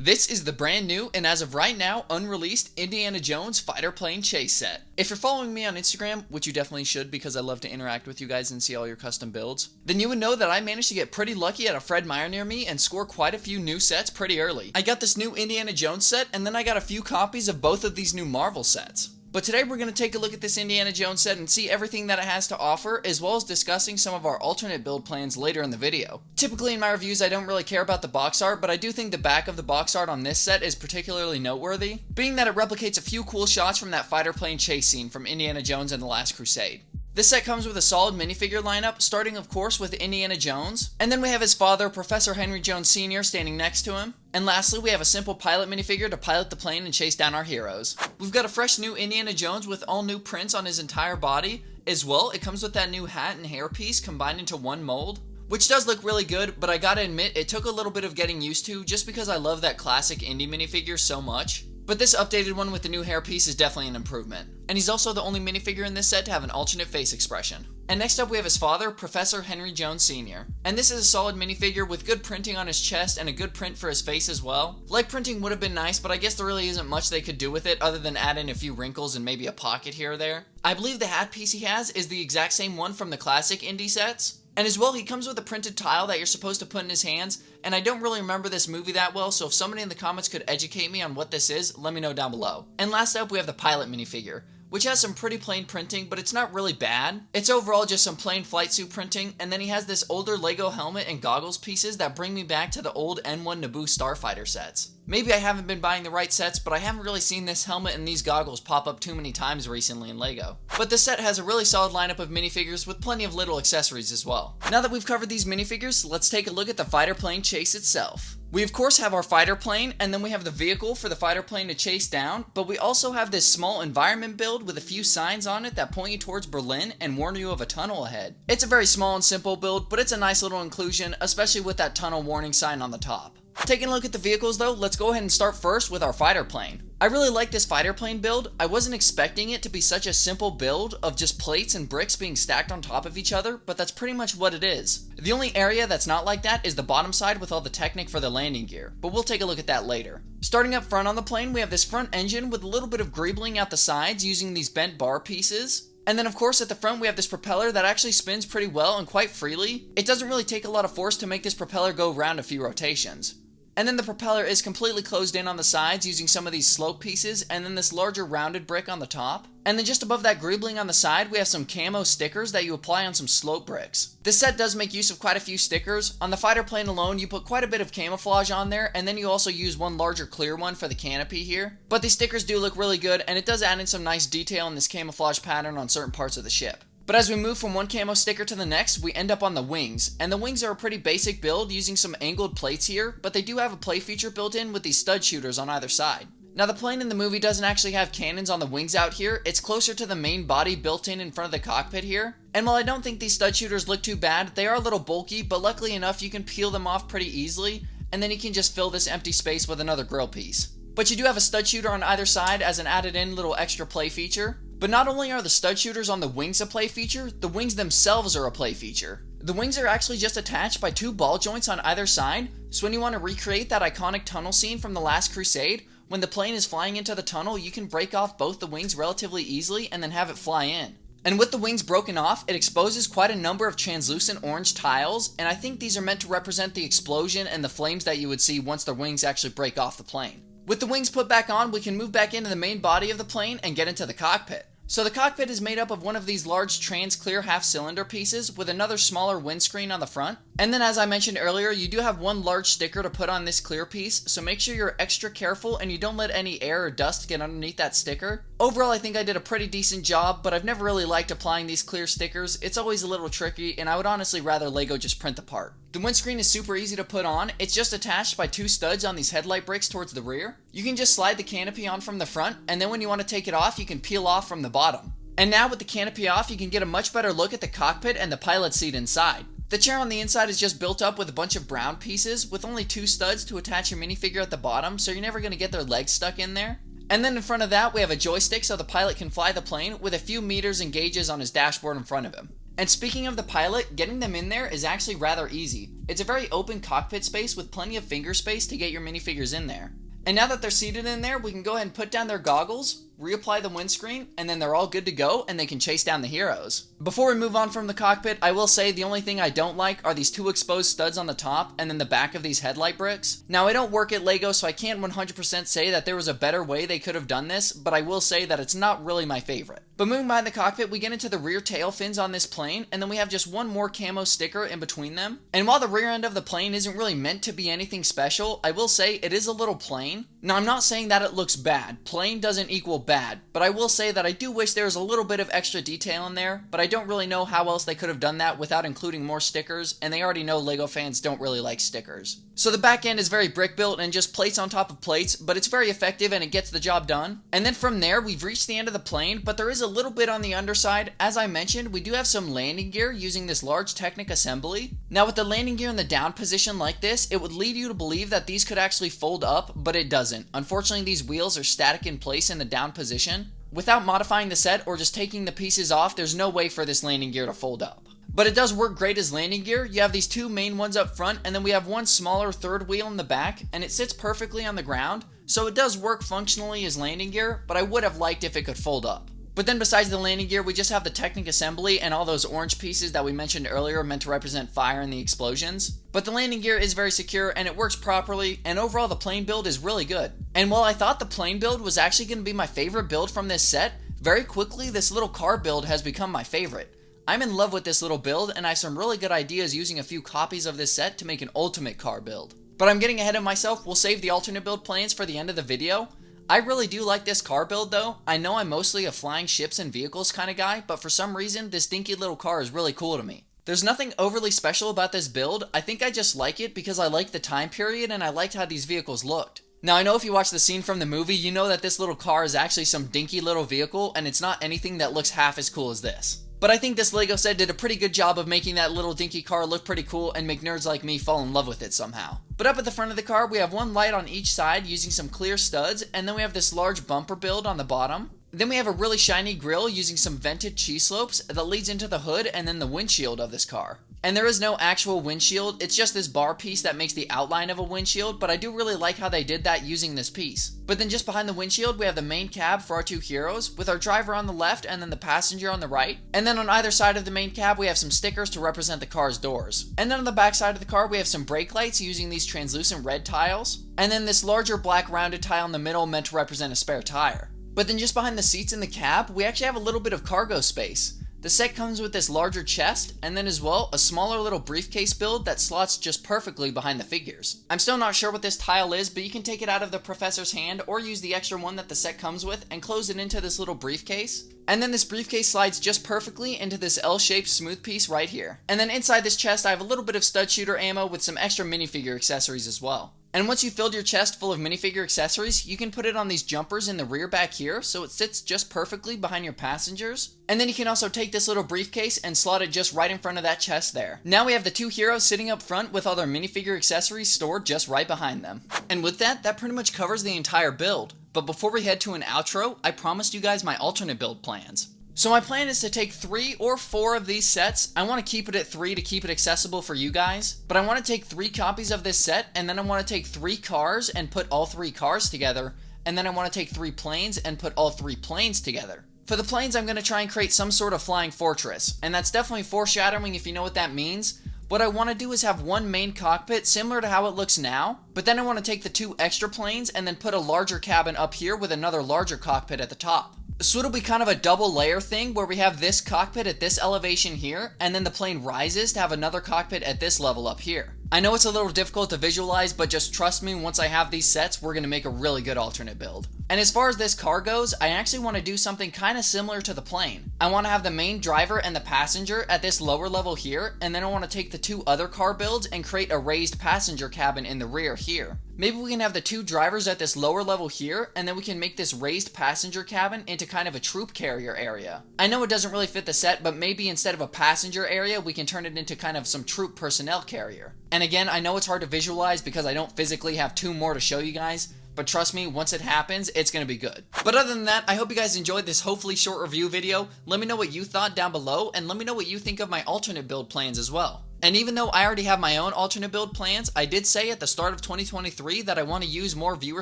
This is the brand new and as of right now unreleased Indiana Jones fighter plane chase set. If you're following me on Instagram, which you definitely should because I love to interact with you guys and see all your custom builds, then you would know that I managed to get pretty lucky at a Fred Meyer near me and score quite a few new sets pretty early. I got this new Indiana Jones set and then I got a few copies of both of these new Marvel sets. But today we're going to take a look at this Indiana Jones set and see everything that it has to offer, as well as discussing some of our alternate build plans later in the video. Typically in my reviews I don't really care about the box art, but I do think the back of the box art on this set is particularly noteworthy, being that it replicates a few cool shots from that fighter plane chase scene from Indiana Jones and the Last Crusade. This set comes with a solid minifigure lineup, starting of course with Indiana Jones, and then we have his father, Professor Henry Jones Sr. standing next to him, and lastly we have a simple pilot minifigure to pilot the plane and chase down our heroes. We've got a fresh new Indiana Jones with all new prints on his entire body. As well, it comes with that new hat and hairpiece combined into one mold, which does look really good, but I gotta admit it took a little bit of getting used to just because I love that classic Indy minifigure so much. But this updated one with the new hairpiece is definitely an improvement. And he's also the only minifigure in this set to have an alternate face expression. And next up we have his father, Professor Henry Jones Sr. And this is a solid minifigure with good printing on his chest and a good print for his face as well. Leg printing would have been nice, but I guess there really isn't much they could do with it other than add in a few wrinkles and maybe a pocket here or there. I believe the hat piece he has is the exact same one from the classic Indy sets. And as well, he comes with a printed tile that you're supposed to put in his hands, and I don't really remember this movie that well, so if somebody in the comments could educate me on what this is, let me know down below. And last up, we have the pilot minifigure, which has some pretty plain printing, but it's not really bad. It's overall just some plain flight suit printing, and then he has this older Lego helmet and goggles pieces that bring me back to the old N1 Naboo Starfighter sets. Maybe I haven't been buying the right sets, but I haven't really seen this helmet and these goggles pop up too many times recently in Lego. But this set has a really solid lineup of minifigures with plenty of little accessories as well. Now that we've covered these minifigures, let's take a look at the fighter plane chase itself. We of course have our fighter plane, and then we have the vehicle for the fighter plane to chase down, but we also have this small environment build with a few signs on it that point you towards Berlin and warn you of a tunnel ahead. It's a very small and simple build, but it's a nice little inclusion, especially with that tunnel warning sign on the top. Taking a look at the vehicles though, let's go ahead and start first with our fighter plane. I really like this fighter plane build. I wasn't expecting it to be such a simple build of just plates and bricks being stacked on top of each other, but that's pretty much what it is. The only area that's not like that is the bottom side with all the Technic for the landing gear, but we'll take a look at that later. Starting up front on the plane, we have this front engine with a little bit of greebling out the sides using these bent bar pieces. And then of course at the front we have this propeller that actually spins pretty well and quite freely. It doesn't really take a lot of force to make this propeller go around a few rotations. And then the propeller is completely closed in on the sides using some of these slope pieces and then this larger rounded brick on the top. And then just above that greebling on the side we have some camo stickers that you apply on some slope bricks. This set does make use of quite a few stickers. On the fighter plane alone you put quite a bit of camouflage on there, and then you also use one larger clear one for the canopy here. But these stickers do look really good, and it does add in some nice detail in this camouflage pattern on certain parts of the ship. But as we move from one camo sticker to the next, we end up on the wings, and the wings are a pretty basic build using some angled plates here, but they do have a play feature built in with these stud shooters on either side. Now the plane in the movie doesn't actually have cannons on the wings out here, it's closer to the main body built in front of the cockpit here. And while I don't think these stud shooters look too bad, they are a little bulky, but luckily enough you can peel them off pretty easily, and then you can just fill this empty space with another grill piece. But you do have a stud shooter on either side as an added in little extra play feature. But not only are the stud shooters on the wings a play feature, the wings themselves are a play feature. The wings are actually just attached by two ball joints on either side, so when you want to recreate that iconic tunnel scene from the Last Crusade, when the plane is flying into the tunnel, you can break off both the wings relatively easily and then have it fly in. And with the wings broken off, it exposes quite a number of translucent orange tiles, and I think these are meant to represent the explosion and the flames that you would see once the wings actually break off the plane. With the wings put back on, we can move back into the main body of the plane and get into the cockpit. So the cockpit is made up of one of these large trans-clear half-cylinder pieces with another smaller windscreen on the front. And then as I mentioned earlier, you do have one large sticker to put on this clear piece, so make sure you're extra careful and you don't let any air or dust get underneath that sticker. Overall, I think I did a pretty decent job, but I've never really liked applying these clear stickers. It's always a little tricky, and I would honestly rather Lego just print the part. The windscreen is super easy to put on. It's just attached by two studs on these headlight bricks towards the rear. You can just slide the canopy on from the front, and then when you want to take it off, you can peel off from the bottom. And now with the canopy off, you can get a much better look at the cockpit and the pilot seat inside. The chair on the inside is just built up with a bunch of brown pieces with only two studs to attach your minifigure at the bottom, so you're never going to get their legs stuck in there. And then in front of that, we have a joystick so the pilot can fly the plane with a few meters and gauges on his dashboard in front of him. And speaking of the pilot, getting them in there is actually rather easy. It's a very open cockpit space with plenty of finger space to get your minifigures in there. And now that they're seated in there, we can go ahead and put down their goggles, reapply the windscreen, and then they're all good to go and they can chase down the heroes. Before we move on from the cockpit, I will say the only thing I don't like are these two exposed studs on the top and then the back of these headlight bricks. Now, I don't work at LEGO, so I can't 100% say that there was a better way they could have done this, but I will say that it's not really my favorite. But moving behind the cockpit, we get into the rear tail fins on this plane, and then we have just one more camo sticker in between them. And while the rear end of the plane isn't really meant to be anything special, I will say it is a little plain. Now, I'm not saying that it looks bad. Plain doesn't equal bad, but I will say that I do wish there was a little bit of extra detail in there, but I don't really know how else they could have done that without including more stickers, and they already know LEGO fans don't really like stickers. So the back end is very brick built and just plates on top of plates, but it's very effective and it gets the job done. And then from there, we've reached the end of the plane, but there is a little bit on the underside. As I mentioned, we do have some landing gear using this large Technic assembly. Now with the landing gear in the down position like this, it would lead you to believe that these could actually fold up, but it doesn't. Unfortunately, these wheels are static in place in the down position. Without modifying the set or just taking the pieces off, there's no way for this landing gear to fold up. But it does work great as landing gear. You have these two main ones up front, and then we have one smaller third wheel in the back, and it sits perfectly on the ground. So it does work functionally as landing gear, but I would have liked if it could fold up. But then besides the landing gear, we just have the Technic assembly and all those orange pieces that we mentioned earlier meant to represent fire and the explosions. But the landing gear is very secure and it works properly, and overall the plane build is really good. And while I thought the plane build was actually going to be my favorite build from this set, very quickly this little car build has become my favorite. I'm in love with this little build, and I have some really good ideas using a few copies of this set to make an ultimate car build. But I'm getting ahead of myself. We'll save the alternate build plans for the end of the video. I really do like this car build though. I know I'm mostly a flying ships and vehicles kind of guy, but for some reason this dinky little car is really cool to me. There's nothing overly special about this build. I think I just like it because I like the time period and I liked how these vehicles looked. Now I know if you watch the scene from the movie, you know that this little car is actually some dinky little vehicle and it's not anything that looks half as cool as this. But I think this LEGO set did a pretty good job of making that little dinky car look pretty cool and make nerds like me fall in love with it somehow. But up at the front of the car, we have one light on each side using some clear studs, and then we have this large bumper build on the bottom. Then we have a really shiny grille using some vented cheese slopes that leads into the hood and then the windshield of this car. And there is no actual windshield, it's just this bar piece that makes the outline of a windshield, but I do really like how they did that using this piece. But then just behind the windshield, we have the main cab for our two heroes, with our driver on the left and then the passenger on the right. And then on either side of the main cab, we have some stickers to represent the car's doors. And then on the back side of the car, we have some brake lights using these translucent red tiles. And then this larger black rounded tile in the middle meant to represent a spare tire. But then just behind the seats in the cab, we actually have a little bit of cargo space. The set comes with this larger chest, and then as well, a smaller little briefcase build that slots just perfectly behind the figures. I'm still not sure what this tile is, but you can take it out of the professor's hand or use the extra one that the set comes with and close it into this little briefcase. And then this briefcase slides just perfectly into this L-shaped smooth piece right here. And then inside this chest, I have a little bit of stud shooter ammo with some extra minifigure accessories as well. And once you filled your chest full of minifigure accessories, you can put it on these jumpers in the rear back here, so it sits just perfectly behind your passengers. And then you can also take this little briefcase and slot it just right in front of that chest there. Now we have the two heroes sitting up front with all their minifigure accessories stored just right behind them. And with that, that pretty much covers the entire build. But before we head to an outro, I promised you guys my alternate build plans. So my plan is to take 3 or 4 of these sets. I want to keep it at 3 to keep it accessible for you guys. But I want to take 3 copies of this set, and then I want to take 3 cars and put all 3 cars together. And then I want to take 3 planes and put all 3 planes together. For the planes, I'm going to try and create some sort of flying fortress. And that's definitely foreshadowing if you know what that means. What I want to do is have one main cockpit similar to how it looks now, but then I want to take the 2 extra planes and then put a larger cabin up here with another larger cockpit at the top. So it'll be kind of a double layer thing where we have this cockpit at this elevation here, and then the plane rises to have another cockpit at this level up here. I know it's a little difficult to visualize, but just trust me, once I have these sets, we're going to make a really good alternate build. And as far as this car goes, I actually want to do something kind of similar to the plane. I want to have the main driver and the passenger at this lower level here, and then I want to take the 2 other car builds and create a raised passenger cabin in the rear here. Maybe we can have the 2 drivers at this lower level here, and then we can make this raised passenger cabin into kind of a troop carrier area. I know it doesn't really fit the set, but maybe instead of a passenger area, we can turn it into kind of some troop personnel carrier. And again, I know it's hard to visualize because I don't physically have 2 more to show you guys, but trust me, once it happens, it's gonna be good. But other than that, I hope you guys enjoyed this hopefully short review video. Let me know what you thought down below, and let me know what you think of my alternate build plans as well. And even though I already have my own alternate build plans, I did say at the start of 2023 that I want to use more viewer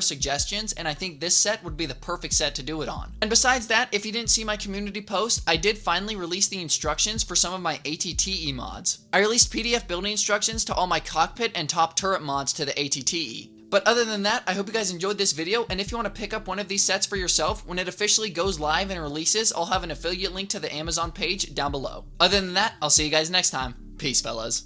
suggestions, and I think this set would be the perfect set to do it on. And besides that, if you didn't see my community post, I did finally release the instructions for some of my ATTE mods. I released PDF building instructions to all my cockpit and top turret mods to the ATTE. But other than that, I hope you guys enjoyed this video, and if you want to pick up one of these sets for yourself, when it officially goes live and releases, I'll have an affiliate link to the Amazon page down below. Other than that, I'll see you guys next time. Peace, fellas.